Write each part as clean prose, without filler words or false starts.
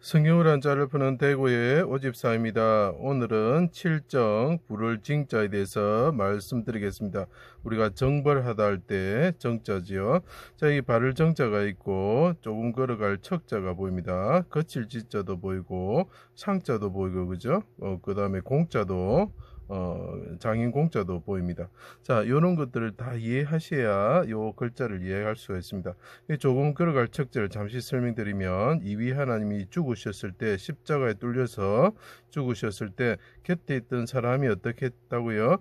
성경을 한자를 푸는 대구의 오집사입니다. 오늘은 칠정, 불을 징자에 대해서 말씀드리겠습니다. 우리가 정벌하다 할 때 정자지요. 자, 이 발을 정자가 있고 조금 걸어갈 척자가 보입니다. 거칠 지자도 보이고 상자도 보이고 그죠? 그 다음에 공자도 장인 공자도 보입니다. 자, 요런 것들을 다 이해하셔야 요 글자를 이해할 수가 있습니다. 조금 걸어갈 척자를 잠시 설명드리면, 이위 하나님이 죽으셨을 때, 십자가에 뚫려서 죽으셨을 때 곁에 있던 사람이 어떻게 했다고요?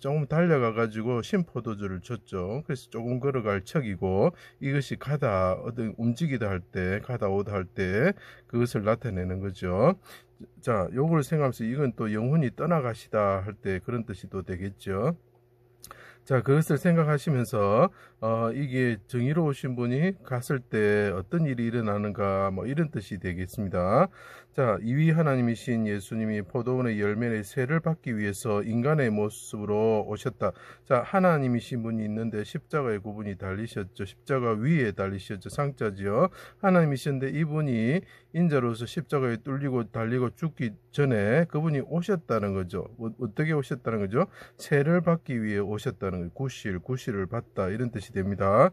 조금 달려가 가지고 심포도주를 줬죠. 그래서 조금 걸어갈 척이고, 이것이 가다 어떤 움직이다 할 때, 가다 오다 할 때 그것을 나타내는 거죠. 자, 요걸 생각하면서 이건 또 영혼이 떠나가시다 할 때 그런 뜻이 또 되겠죠. 자, 그것을 생각하시면서 이게 정의로우신 분이 갔을 때 어떤 일이 일어나는가, 뭐 이런 뜻이 되겠습니다. 자, 이위 하나님이신 예수님이 포도원의 열매의 세를 받기 위해서 인간의 모습으로 오셨다. 자, 하나님이신 분이 있는데 십자가의 구분이 달리셨죠. 십자가 위에 달리셨죠. 상자지요. 하나님이셨는데 이분이 인자로서 십자가에 뚫리고 달리고 죽기 전에 그분이 오셨다는 거죠. 어떻게 오셨다는 거죠? 세를 받기 위해 오셨다는 거예요. 구실을 받다, 이런 뜻이 됩니다.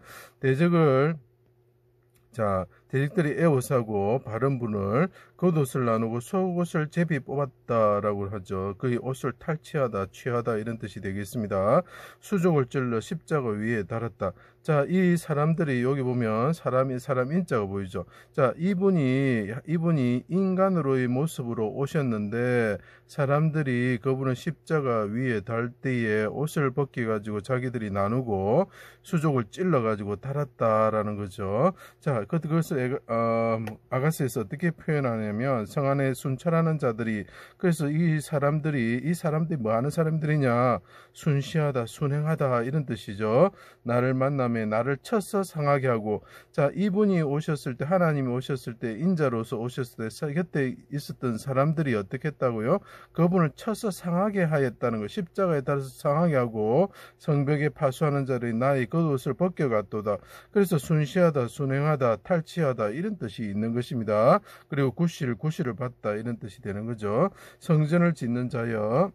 대적들이 에워싸고 바른 분을 겉옷을 나누고 속옷을 제비 뽑았다라고 하죠. 그의 옷을 탈취하다, 취하다, 이런 뜻이 되겠습니다. 수족을 찔러 십자가 위에 달았다. 자, 이 사람들이 여기 보면 사람 인자가 보이죠. 자, 이분이 인간으로의 모습으로 오셨는데 사람들이 그분은 십자가 위에 달 때에 옷을 벗겨 가지고 자기들이 나누고 수족을 찔러 가지고 달았다라는 거죠. 자, 그것을 아가스에서 어떻게 표현하냐면, 성 안에 순찰하는 자들이, 그래서 이 사람들이 뭐 하는 사람들이냐? 순시하다, 순행하다, 이런 뜻이죠. 나를 만남에 나를 쳐서 상하게 하고, 자, 이분이 오셨을 때, 하나님이 오셨을 때, 인자로서 오셨을 때 곁에 있었던 사람들이 어떻게 했다고요? 그분을 쳐서 상하게 하였다는 거. 십자가에 달아서 상하게 하고 성벽에 파수하는 자들이 나의 겉옷을 벗겨갔도다. 그래서 순시하다, 순행하다, 탈취하다, 이런 뜻이 있는 것입니다. 그리고 구실을 받다, 이런 뜻이 되는 거죠. 성전을 짓는 자여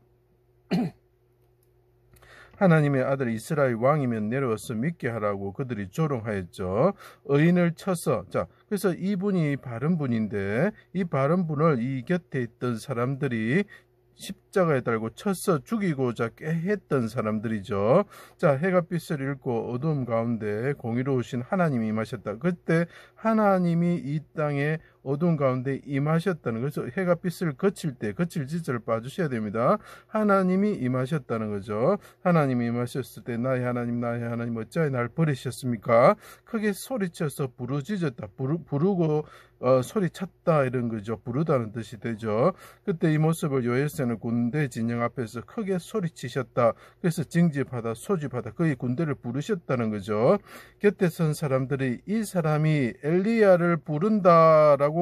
하나님의 아들 이스라엘 왕이면 내려와서 믿게 하라고 그들이 조롱하였죠. 의인을 쳐서, 자, 그래서 이분이 바른 분인데 이 바른 분을 이 곁에 있던 사람들이 십자가에 달고 쳐서 죽이고자 꾀했던 사람들이죠. 자, 해가 빛을 잃고 어두움 가운데 공의로우신 하나님이 임하셨다. 그때 하나님이 이 땅에 어두운 가운데 임하셨다는 거죠. 해가 빛을 거칠 지절을 봐주셔야 됩니다. 하나님이 임하셨다는 거죠. 하나님이 임하셨을 때 나의 하나님 어찌하여 날 버리셨습니까? 크게 소리쳐서 부르짖었다. 부르고 소리쳤다, 이런 거죠. 부르다는 뜻이 되죠. 그때 이 모습을 요엘서는 군대 진영 앞에서 크게 소리치셨다. 그래서 징집하다, 소집하다, 그의 군대를 부르셨다는 거죠. 곁에 선 사람들이 이 사람이 엘리야를 부른다라고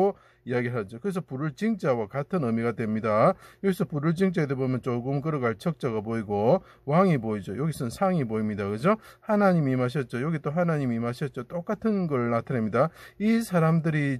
이야기하죠. 그래서 불을 징자와 같은 의미가 됩니다. 여기서 불을 징자에 보면 조금 걸어갈 척자가 보이고 왕이 보이죠. 여기서는 상이 보입니다. 그죠? 하나님이 임하셨죠. 여기 또 하나님이 임하셨죠. 똑같은 걸 나타냅니다. 이 사람들이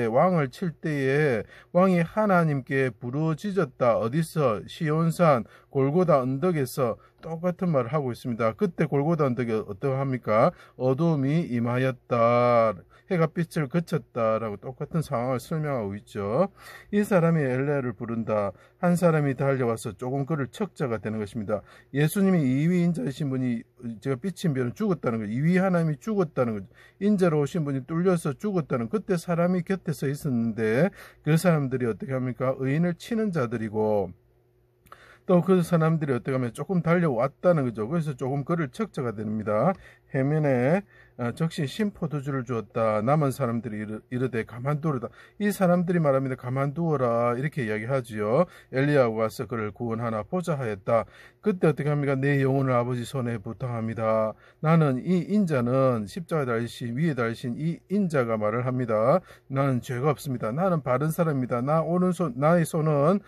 왕을 칠 때에 왕이 하나님께 부르짖었다. 어디서? 시온산 골고다 언덕에서 똑같은 말을 하고 있습니다. 그때 골고다 언덕에 어떠합니까? 어둠이 임하였다. 해가 빛을 그쳤다라고 똑같은 상황을 설명하고 있죠. 이 사람이 엘리야를 부른다. 한 사람이 달려와서 조금 걸을 척자가 되는 것입니다. 예수님이 이위 인자이신 분이, 제가 비친 별은 죽었다는 거죠. 이위 하나님이 죽었다는 거죠. 인자로 오신 분이 뚫려서 죽었다는, 그때 사람이 곁에 서 있었는데 그 사람들이 어떻게 합니까? 의인을 치는 자들이고, 또 그 사람들이 어떻게 하면 조금 달려왔다는 거죠. 그래서 조금 걸을 척자가 됩니다. 해면에 적신 심포도주를 주었다. 남은 사람들이 이르되 가만두어라. 이 사람들이 말합니다. 가만두어라, 이렇게 이야기하지요. 엘리야가 와서 그를 구원하나 보자 하였다. 그때 어떻게 합니까? 내 영혼을 아버지 손에 부탁합니다. 나는 이 인자는 십자가에 달리신, 위에 달리신 이 인자가 말을 합니다. 나는 죄가 없습니다. 나는 바른 사람입니다. 나의 손은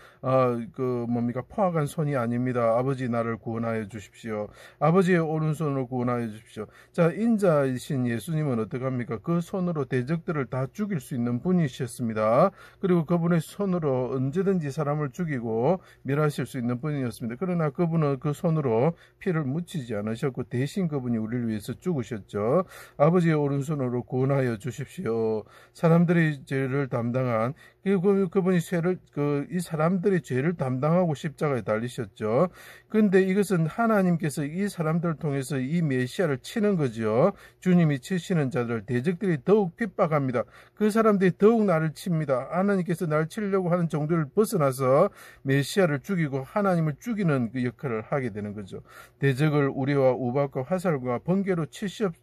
포악한 손이 아닙니다. 아버지, 나를 구원하여 주십시오. 아버지의 오른손으로 구원하여 주십시오. 자, 인자이신 예수님은 어떡합니까? 그 손으로 대적들을 다 죽일 수 있는 분이셨습니다. 그리고 그분의 손으로 언제든지 사람을 죽이고 멸하실 수 있는 분이었습니다. 그러나 그분은 그 손으로 피를 묻히지 않으셨고 대신 그분이 우리를 위해서 죽으셨죠. 아버지의 오른손으로 구원하여 주십시오. 사람들이 죄를 담당한 그분이 이 사람들의 죄를 담당하고 십자가에 달리셨죠. 근데 이것은 하나님께서 이 사람들을 통해서 이 메시아를 치는 거죠. 주님이 치시는 자들, 대적들이 더욱 핍박합니다. 그 사람들이 더욱 나를 칩니다. 하나님께서 나를 치려고 하는 정도를 벗어나서 메시아를 죽이고 하나님을 죽이는 그 역할을 하게 되는 거죠. 대적을 우리와 우박과 화살과 번개로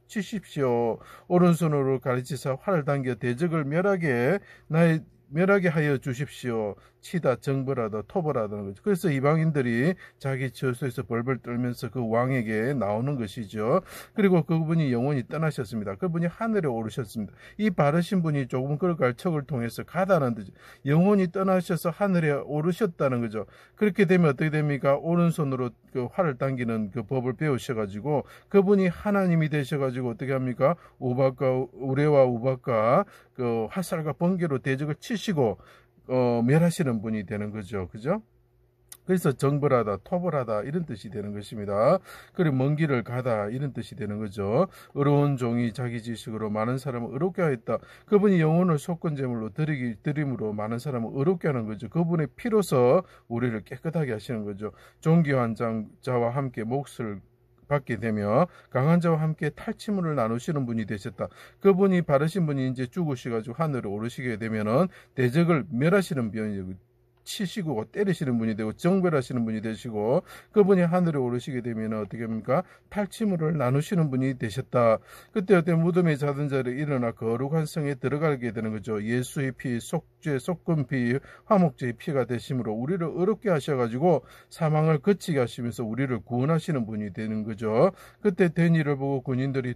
치십시오. 오른손으로 가르치사 활을 당겨 대적을 멸하게 하여 주십시오. 치다, 정벌하다, 토벌하다는 거죠. 그래서 이방인들이 자기 처소에서 벌벌 떨면서 그 왕에게 나오는 것이죠. 그리고 그분이 영원히 떠나셨습니다. 그분이 하늘에 오르셨습니다. 이 바르신 분이 조금 걸어갈 척을 통해서 가다는 거죠. 영원히 떠나셔서 하늘에 오르셨다는 거죠. 그렇게 되면 어떻게 됩니까? 오른손으로 그 활을 당기는 그 법을 배우셔가지고 그분이 하나님이 되셔가지고 어떻게 합니까? 우레와 우박과 그 화살과 번개로 대적을 치시고 멸하시는 분이 되는 거죠. 그죠? 그래서 정벌하다, 토벌하다 이런 뜻이 되는 것입니다. 그리고 먼 길을 가다 이런 뜻이 되는 거죠. 의로운 종이 자기 지식으로 많은 사람을 의롭게 하였다. 그분이 영혼을 속건제물로 드림으로 많은 사람을 의롭게 하는 거죠. 그분의 피로서 우리를 깨끗하게 하시는 거죠. 존귀한 자와 함께 몫을 받게 되며 강한 자와 함께 탈취물을 나누시는 분이 되셨다. 그분이 바르신 분이 이제 죽으셔가지고 하늘에 오르시게 되면은 대적을 멸하시는 분이 치시고 때리시는 분이 되고 정벌하시는 분이 되시고 그분이 하늘에 오르시게 되면 어떻게 합니까? 탈취물을 나누시는 분이 되셨다. 그때 어때 무덤에 자던 자를 일어나 거룩한 성에 들어가게 되는 거죠. 예수의 피, 속죄, 속건피, 화목제의 피가 되심으로 우리를 의롭게 하셔가지고 사망을 거치게 하시면서 우리를 구원하시는 분이 되는 거죠. 그때 된 일을 보고 군인들이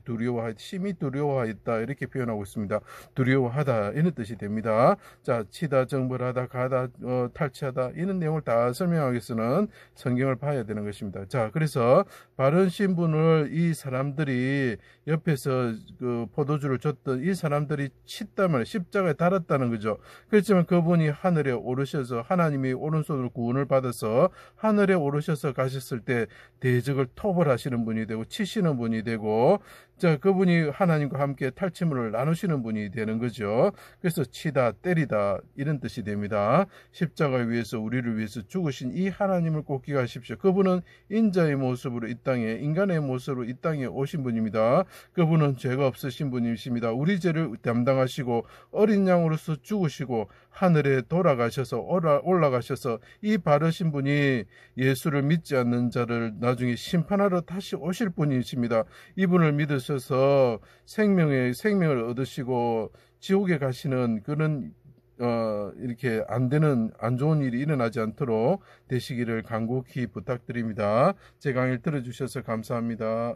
심히 두려워하였다 이렇게 표현하고 있습니다. 두려워하다 이런 뜻이 됩니다. 자, 치다, 정벌하다, 가다, 탈취하다 이런 내용을 다 설명하기 위해서는 성경을 봐야 되는 것입니다. 자, 그래서 바른 신분을 이 사람들이 옆에서 그 포도주를 줬던 이 사람들이 칫다면 십자가에 달았다는 거죠. 그렇지만 그분이 하늘에 오르셔서 하나님이 오른손으로 구원을 받아서 하늘에 오르셔서 가셨을 때 대적을 토벌하시는 분이 되고 치시는 분이 되고 자, 그분이 하나님과 함께 탈취물을 나누시는 분이 되는 거죠. 그래서 치다, 때리다 이런 뜻이 됩니다. 십자가에 위해서 우리를 위해서 죽으신 이 하나님을 꼭 기억하십시오. 그분은 인자의 모습으로 이 땅에 인간의 모습으로 이 땅에 오신 분입니다. 그분은 죄가 없으신 분이십니다. 우리 죄를 담당하시고 어린 양으로서 죽으시고 하늘에 돌아가셔서 올라가셔서 이 바르신 분이 예수를 믿지 않는 자를 나중에 심판하러 다시 오실 분이십니다. 이분을 믿으셔서 생명을 얻으시고 지옥에 가시는 그런 이렇게 안 좋은 일이 일어나지 않도록 되시기를 간곡히 부탁드립니다. 제 강의를 들어주셔서 감사합니다.